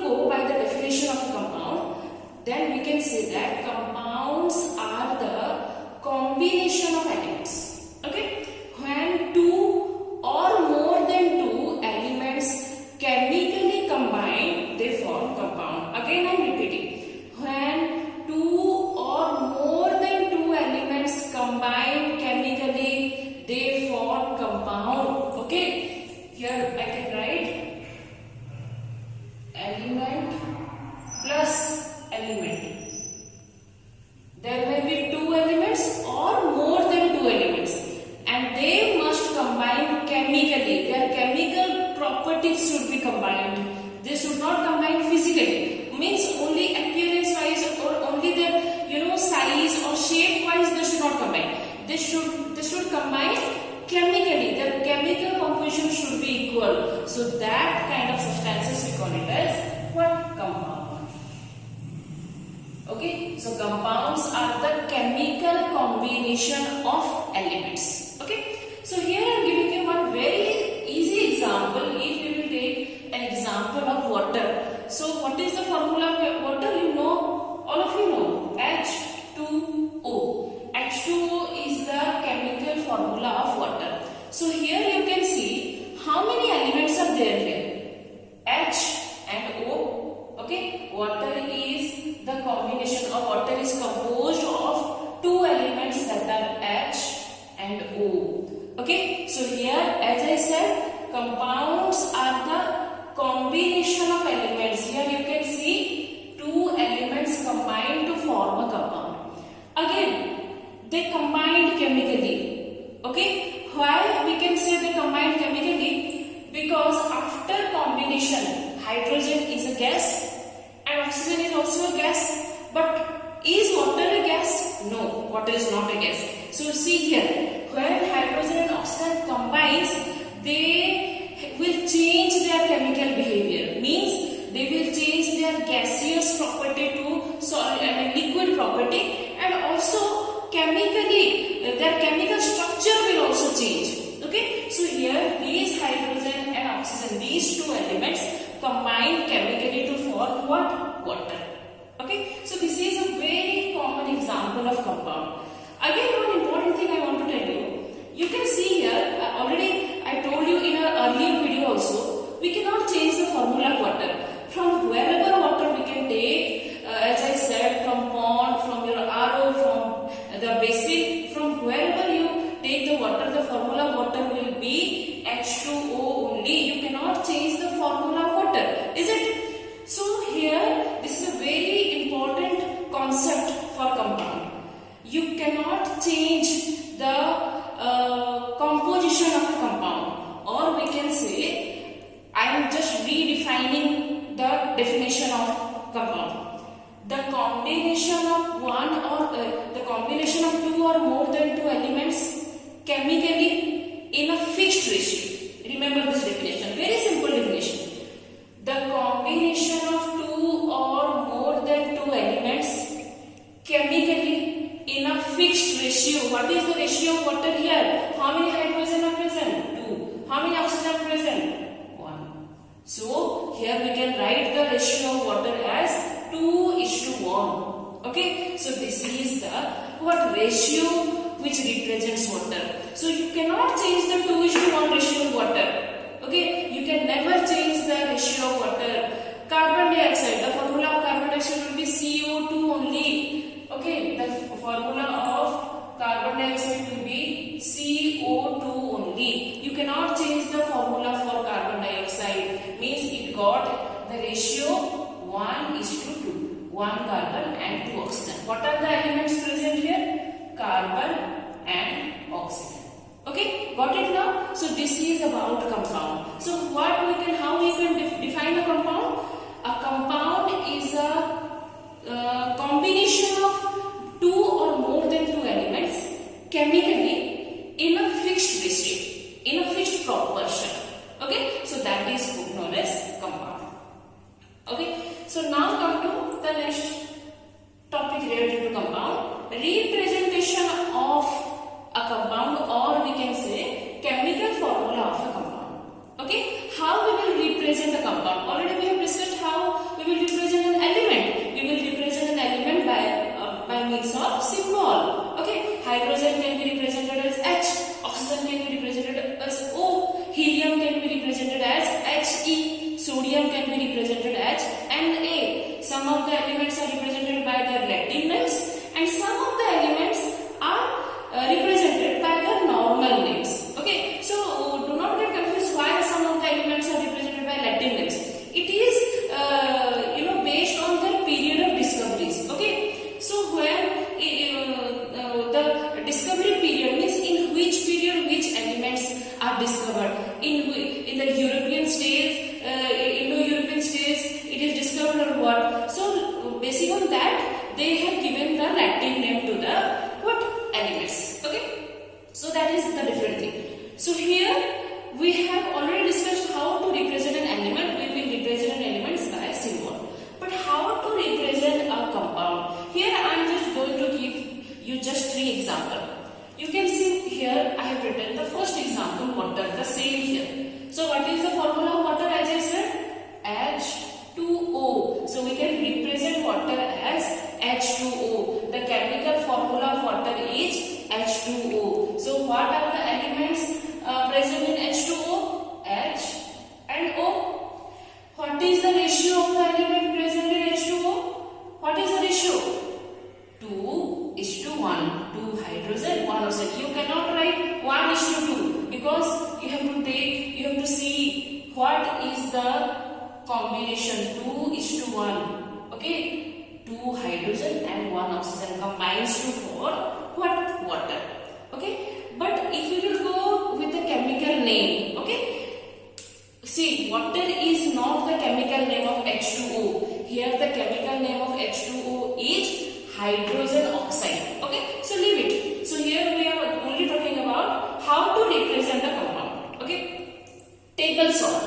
will go by the definition of a compound, then we can say that compounds are the combination of elements. Okay, when two or more than two elements chemically combine, they form compound. Again, I am repeating. When two or more than two elements combine chemically, they form compound. Okay, here I can write element plus element. There may be two elements or more than two elements, and they must combine chemically. Their chemical properties should be combined. They should not combine physically. Means only appearance wise or only their size or shape wise they should not combine. They should combine chemically. Their chemical composition should be equal. So that kind of substances we call it as what? Compound. Okay, so compounds are the chemical combination of elements. Okay, so here I am giving you one very easy example. If we will take an example of water. So what is the formula of water? You know, all of you know, H2O. H2O is the chemical formula of water. So here you can see how many elements are there here. H and O. Okay, water is the combination of water is composed of two elements that are H and O. Okay, so here as I said, compounds are the combination of elements. Here you can see two elements combined to form a compound. Again, they combined chemically. Okay, why we can say they combined chemically? Because after combination, hydrogen is a gas and oxygen is also a gas. But is water a gas? No, water is not a gas. So see here, when hydrogen and oxygen combines, they will change their chemical behavior. Means they will change their gaseous property to solid and liquid property, and also chemically their chemical structure will also change. Okay, so here these hydrogen and oxygen, these two elements combine chemically to form what? Water. Okay, so this is a very common example of compound. Again, one important thing I want to tell you. You can see here, already I told you in our earlier video also, we cannot change the formula of water. From wherever water we can take, as I said, from pond, from your RO, from the basin, from wherever you take the water, the formula of water will be H2O only. You cannot change the formula of water, is it? So here, this is a very important concept for compound. You cannot change the composition of a compound, or we can say I am just redefining the definition of compound. The combination of the combination of two or more than two elements chemically in a fixed ratio. Remember this definition, very simple definition. The combination of two or more than two elements chemically in a fixed ratio. What is the ratio of water here? How many hydrogen are present? 2. How many oxygen are present? 1. So here we can write the ratio of water as 2:1. Okay, so this is the what ratio which represents water. So you cannot change the 2:1 ratio of water. Okay, you can never change the ratio of water. Carbon dioxide, the formula of carbon dioxide will be CO2 only. Okay, the formula of carbon dioxide will be CO2 only. You cannot change the formula for carbon dioxide. Means it got the ratio 1:2. 1 carbon and 2 oxygen. What are the elements present here? Carbon and oxygen. Okay, got it now? So this is about compound. So how we can define a compound? A compound is a combination of two or more than two elements chemically in a fixed ratio, in a fixed proportion. Okay, so that is known as compound. Okay, so now come to the next topic related to compound. Representation of a compound, or we can say chemical formula of a compound. Okay, how we will represent a compound? Already we have discussed how some of the elements are represented by their Latin names, and some of the elements are represented by their normal names. Okay, so do not get confused why some of the elements are represented by Latin names. It is based on their period of discoveries. Okay, so when the discovery period means in which period which elements are discovered, in the European stage, Indo-European stage it is discovered or what. So based on that they have given the Latin name to the what elements. Okay, so that is the different thing. So here we have already discussed how to represent an element. We will represent elements by a symbol. But how to represent a compound? Here I am just going to give you just 3 examples. You can see here I have written the first example, water, the same here. So what is the formula of water as I said? H2O. So we can represent water as H2O. The chemical formula of water is H2O. So what are the elements present in H2O? H and O. What is the ratio of the element present in H2O? What is the ratio? 2:1. 2 hydrogen, 1 oxygen. You cannot write 1:2 because you have to see what is the combination. 2:1. Okay, 2 hydrogen and 1 oxygen combines to form what? Water. Okay, but if you will go with the chemical name, okay, see, water is not the chemical name of H2O. Here the chemical name of H2O is hydrogen oxide. Okay, so leave it. So here we are only talking about how to represent the compound. Okay, table salt.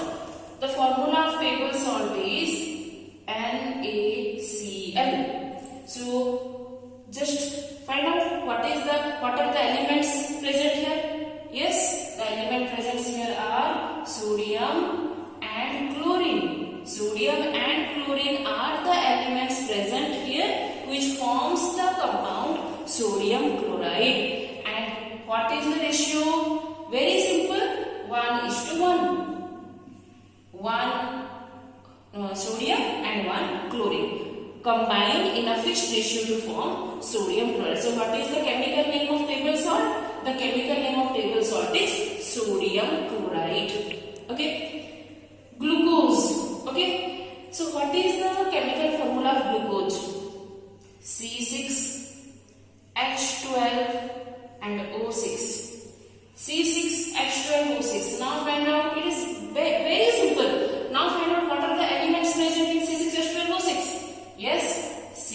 The formula of table salt is NaCl. So just find out what are the elements present here. Yes, the element present here are sodium and chlorine. Sodium and chlorine are the elements present here which forms the compound sodium chloride. And what is the ratio? Very simple, 1:1. 1 sodium and 1 chlorine combined in a fixed ratio to form sodium chloride. So what is the chemical name of table salt? The chemical name of table salt is sodium chloride. Okay, glucose. Okay, so what is the chemical formula of glucose? C6H12 and O6. C6H12O6. Now find out. It is very simple. Now find out what are the elements present in C6H12O6. Yes, C,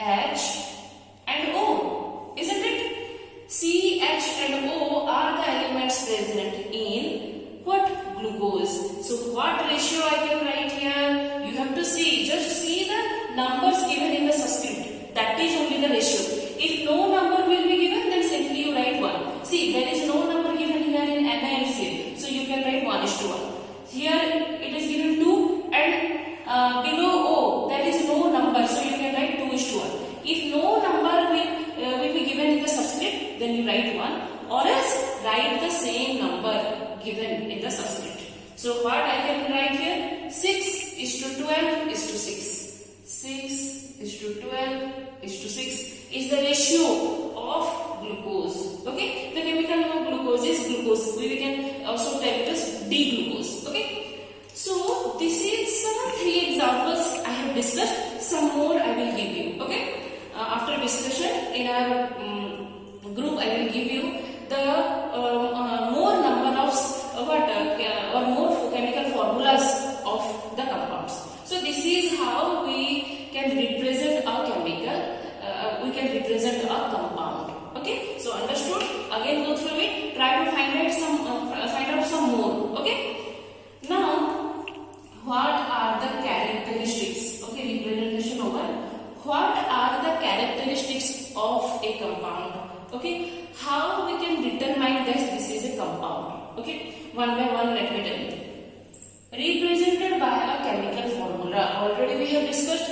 H and O. Isn't it? C, H and O are the elements present in what? Glucose. So what ratio I can write here? You have to see. Just see the numbers given in the subscript. That is only the ratio. If no number will be given, then simply you write 1. See, there is no number given here in NaCl. So you can write 1:1. Here it is given 2 and below O there is no number. So you can write 2:1. If no number will be given in the subscript, then you write 1, or else write the same number given in the subscript. So what I can write here? 6:12:6. 6:12:6 is the ratio of glucose. Okay, the chemical name of glucose is glucose. We can also tell it as D-glucose. Okay, so this is 3 examples I have discussed. Some more I will give you. Okay, after discussion in our group, I will give you the more number of or more chemical formulas of the compounds. So this is how we can represent a chemical. We can represent a compound. Okay, so understood? Again, go through it. Try to find out some more. Okay. Now, what are the characteristics? Okay, representation over. What are the characteristics of a compound? Okay, how we can determine that this is a compound? Okay, one by one, let me tell you. Represented by a chemical formula. Already we have discussed.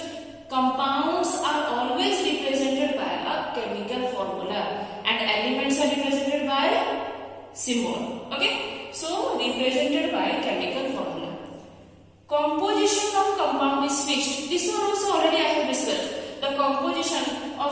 Compounds are always represented by a chemical formula, and elements are represented by symbol. Okay, so represented by chemical formula. Composition of compound is fixed. This one also already I have discussed. The composition of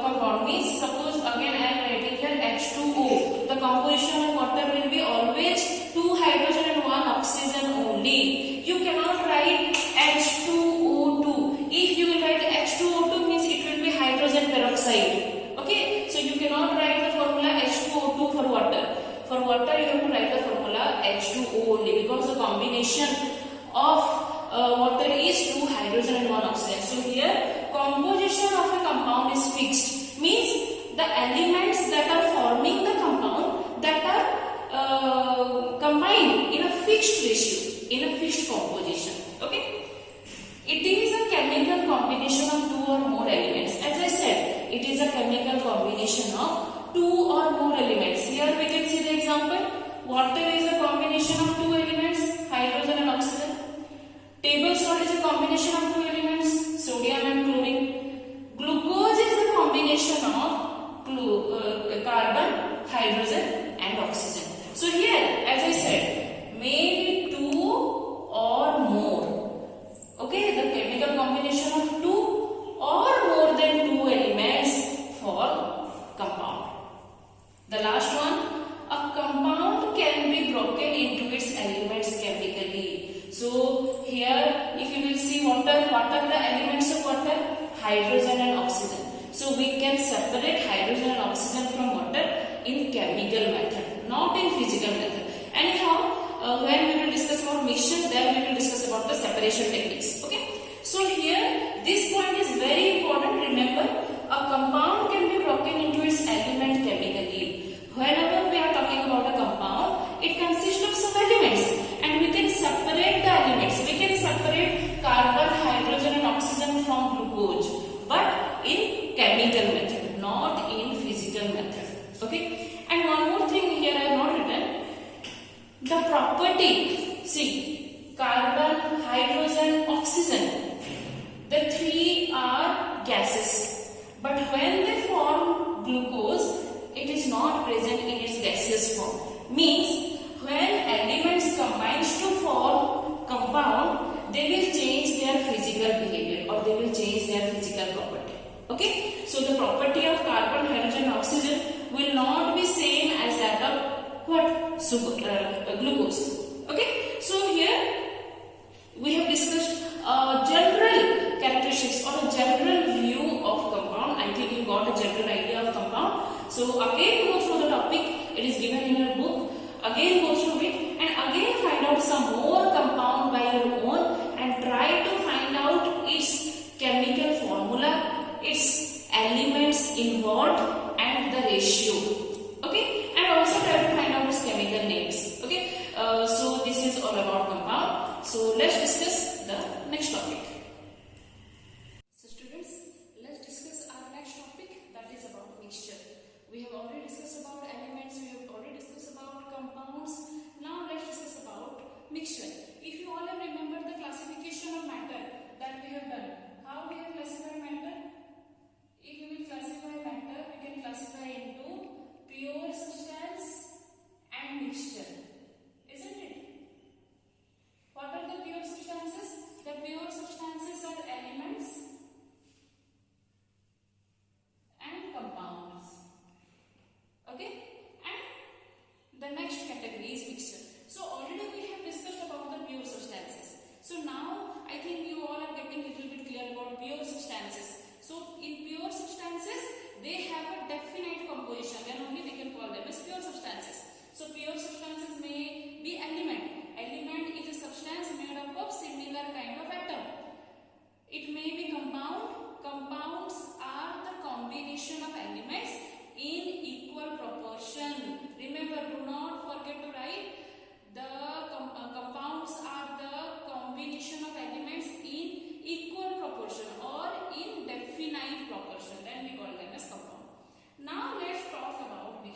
compound means, suppose again I am writing here H2O. The composition of water will be always 2 hydrogen and 1 oxygen only. You cannot write H2O2. If you will write H2O2 means it will be hydrogen peroxide. Okay, so you cannot write the formula H2O2 for water. For water you have to write the formula H2O only, because the combination of water is 2 hydrogen and 1 oxygen. So here composition of a compound is fixed, means the elements that are forming the compound, that are combined in a fixed ratio, in a fixed composition. Okay, it is a chemical combination of 2 or more elements. As I said, it is a chemical combination of 2 or more elements. Here we can see the example. Water is a combination of 2 elements, hydrogen and oxygen. Table salt is a combination of 2 elements, sodium and chlorine. Glucose is a combination of carbon, hydrogen and oxygen. So here, as I said, maybe 2 or more. Okay, the chemical combination of 2 or more than 2 elements for compound. The last one, a compound can be broken into its elements chemically. So here if you will see water, what are the elements of water? Hydrogen and oxygen. So we can separate hydrogen and oxygen from water in chemical method, not in physical method. Anyhow, when we will discuss about mixture, then we will discuss about the separation techniques. Okay. So here this point is very important. Remember, a compound can be broken into its element chemically. Whenever we are talking about a compound, it consists of some elements, and we can separate the elements. We can separate carbon, hydrogen and oxygen from glucose, but in chemical method, not in physical method. Okay. And one more thing here I have not written. The property, see, carbon, hydrogen, oxygen, the 3 are gases, but when they form glucose, it is not present in its gaseous form. Means when elements combines to form compound, they will change their physical behavior, or they will change their physical property. Okay, so the property of carbon, hydrogen, oxygen will not be same as that of what? Glucose. Okay, so here we have discussed general characteristics or a general view of compound. I think you got a general idea of compound. So again go through the topic. It is given in your book. Again go through it and again find out some more compound by your own and try to find out its chemical formula, its elements involved and the ratio. Okay, and also try to find out its chemical names. Okay, so this is all about compound. So let's discuss the next topic. So students, let's discuss our next topic, that is about mixture. We have already discussed about elements, we have already discussed about compounds. Now let's discuss about mixture. If you all have remembered the classification of matter that we have done, how we have classified matter? If you will classify matter, we can classify into pure substance and mixture, isn't it? What are the pure substances? The pure substances are elements and compounds. Okay, and the next category is mixture. So already we have discussed about the pure substances. So now I think you all are getting a little bit clear about pure substances. So in pure substances, they have a definite composition, then only we can call them as pure substances. So pure substances may be element. Element is a substance made up of similar kind of atom. It may be compound. Compounds are the combination of elements in equal proportion. Remember, do not forget to write the compounds are the combination of elements in equal proportion or in definite proportion. Then we call them as compound. Now let's talk about mixture.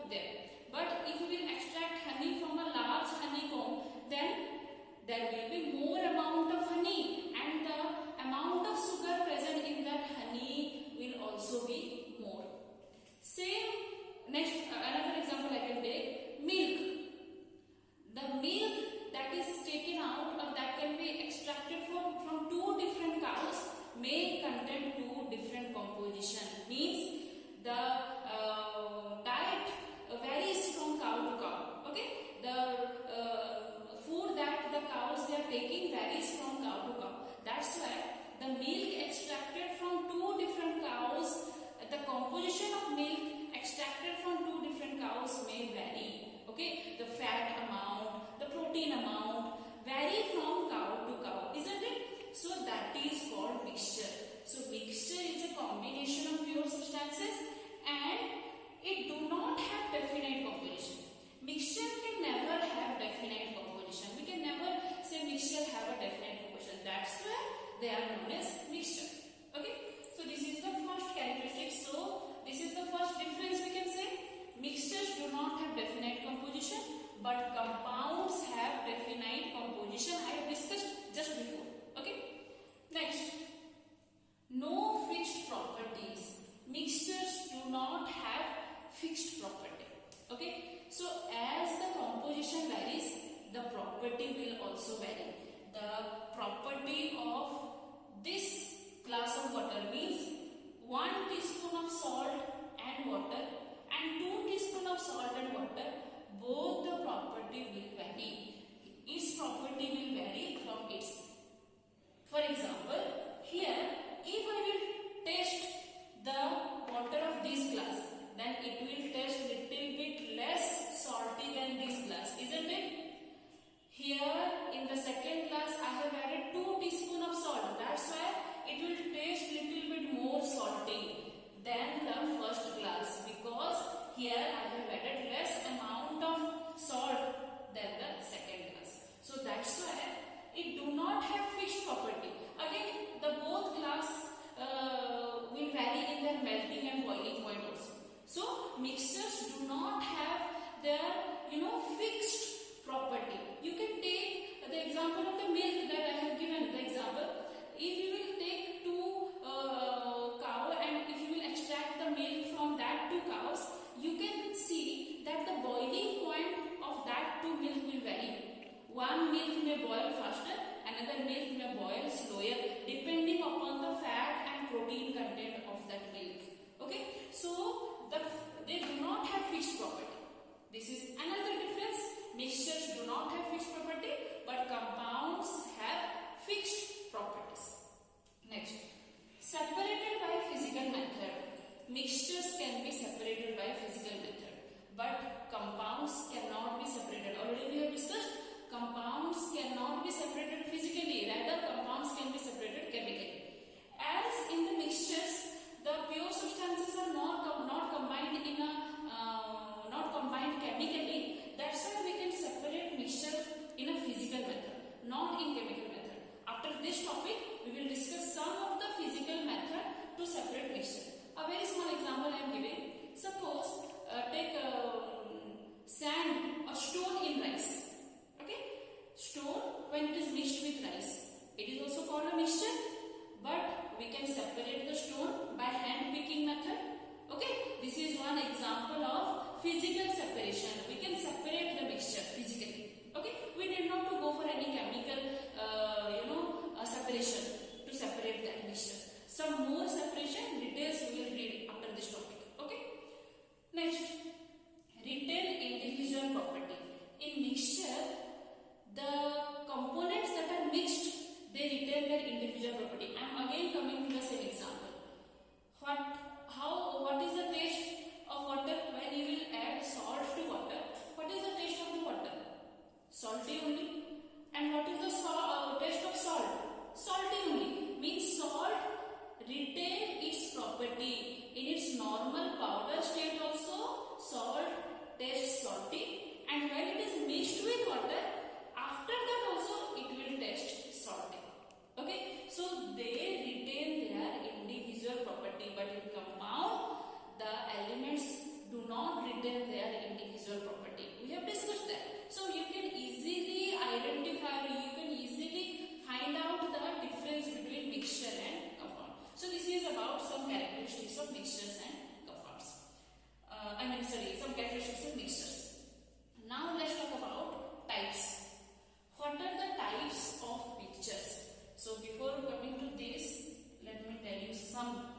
there. But if we will extract honey from a large honeycomb, then there will be more amount of honey, and the amount of sugar present in that honey will also be more. Same, next another example I can take, milk. The milk that is taken out or that can be extracted from two different cows may contain two different composition. Means the diet varies from cow to cow. Okay, the food that the cows they are taking varies from cow to cow. That's why the milk extracted from two different cows, the composition of milk extracted from two different cows may vary. Okay, the fat amount, the protein amount vary from cow to cow, isn't it? So that is called mixture. So mixture is a combination of pure substances and it do not have definite composition. Mixture can never have definite composition. We can never say mixture have a definite composition. That's why they are known as mixture. Okay, so this is the first characteristic. So this is the first difference we can say. Mixtures do not have definite composition, but compounds have definite composition. I have discussed just before. Okay. Next, no fixed properties. Mixtures do not have fixed property. Okay. So as the composition varies, the property will also vary. The property of this glass of water means 1 teaspoon of salt and water and 2 teaspoons of salt and water, both the property will vary. Its property will vary from its. For example, here if I will taste the water of this glass, then it will taste little bit less salty than this glass, isn't it? Here in the second glass I have added 2 teaspoons of salt. That's why it will taste little bit more salty than the first glass, because here I have added less amount of salt than the second glass. So that's why it do not have fixed property. Again, the both glass will vary in their melting and boiling point also. So mixtures do not have their fixed property. You can take the example of the milk that I have given the example. If you will take two cow and if you will extract the milk from that two cows, you can see that the boiling point of that two milk will vary. One milk may boil faster, another milk may boil slower, depending upon the fat and protein content of that milk. Okay, so they do not have fixed property. This is another difference. Mixtures do not have fixed property, but compounds have fixed properties. Next, separated by physical method. Mixtures can be separated by physical method, but compounds cannot be separated. Already we have discussed, compounds cannot be separated physically, rather compounds can be separated chemically. As in the mixtures, the pure substances are not combined in a not combined chemically. That's why we can separate mixture in a physical method, not in chemical method. After this topic, we will discuss some of the physical method to separate mixture. A very small example I am giving. Suppose take visual property. We have discussed that. So you can easily identify, or you can easily find out the difference between mixture and compound. So this is about some characteristics of mixtures and compounds. Some characteristics of mixtures. Now let's talk about types. What are the types of mixtures? So before coming to this, let me tell you some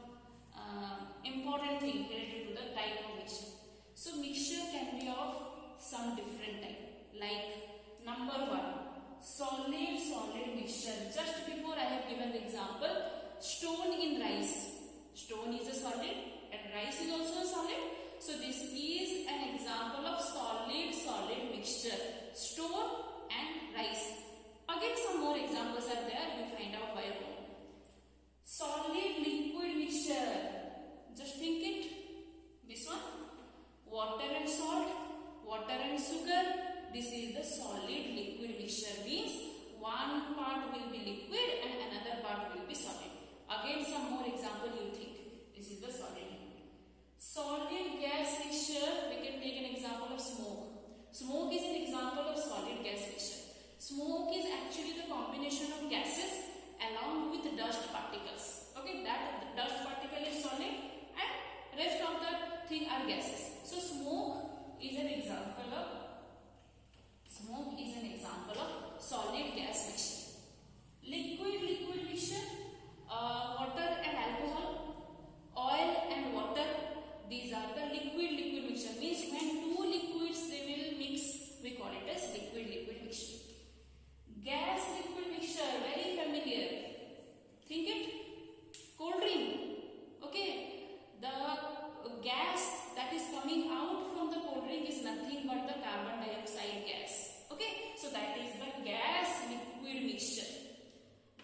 important thing related to the type of mixture. So mixture can be of some different type. Like number 1, solid mixture. Just before I have given the example, stone in rice. Stone is a solid and rice is also a solid. So this is an example of solid mixture. Stone and rice. Again some more examples are there, you find out by your own. Solid liquid mixture. Just think it. This one. Water and salt. Water and sugar. This is the solid liquid mixture. Means one part will be liquid and another part will be solid. Again some more example you think. This is the solid liquid. Solid gas mixture. We can take an example of smoke. Smoke is an example of solid gas mixture. Smoke is actually the combination of gases along with dust particles. Okay, that dust particle is solid and rest of the thing are gases. So smoke is an example of solid gas mixture. Liquid mixture, water and alcohol, oil and water. These are the liquid mixture. Means when two liquids they will mix, we call it as liquid mixture. Gas liquid mixture, very familiar. Think it. Cold drink. Okay. The gas that is coming out from the cold drink is nothing but the carbon dioxide gas. Okay. So that is the gas liquid mixture.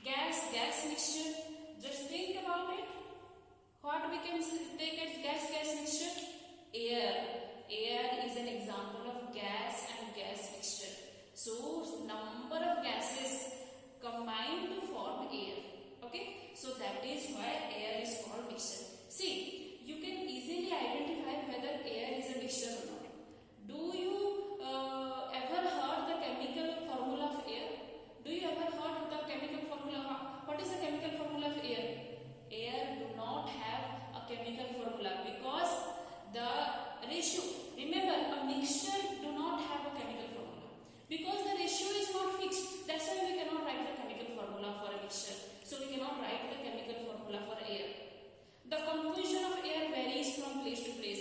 Gas mixture. Just think about it. What we can take as gas mixture? Air. Air is an example of gas and gas mixture. So number of gases combine to form air. Okay, so that is why air is called mixture. See, you can easily identify whether air is a mixture or not. Do you ever heard the chemical formula of air? Do you ever heard the chemical formula? What is the chemical formula of air? Air do not have a chemical formula because the ratio. Remember, a mixture do not have a chemical formula. Because the ratio is not fixed, that's why we cannot write the chemical formula for a mixture. So we cannot write the chemical formula for air. The composition of air varies from place to place.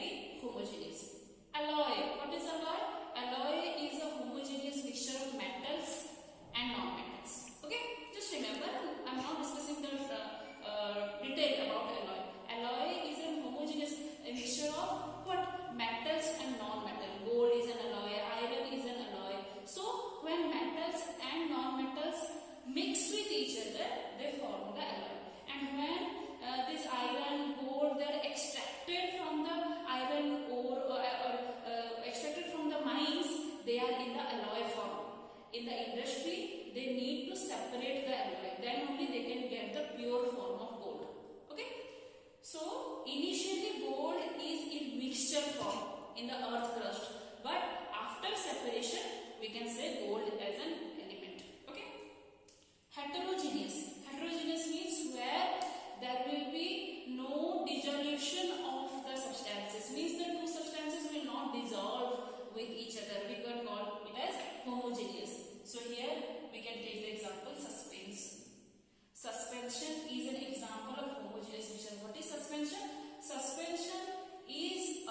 be homogeneous. Alloy. What is alloy? Alloy is a homogeneous mixture of metals and non-metals. Okay, just remember, I'm not discussing the detail about alloy. Alloy is a homogeneous mixture of what? Metals and non-metal. Gold is an alloy, iron is an alloy. So when metals and non-metals mix with each other, they form the alloy. And when this iron, gold, they are extracted from the iron ore or extracted from the mines, they are in the alloy form. In the industry, they need to separate the alloy. Then only they can get the pure form of gold. Okay. So initially gold is in mixture form in the earth crust, but after separation we can say gold as an element. Okay. Heterogeneous. Heterogeneous means where there will be no dissolution of the substances. Means the two substances will not dissolve with each other. We can call it as homogeneous. So here we can take the example suspense. Suspension is an example of homogeneous mixture. What is suspension? Suspension is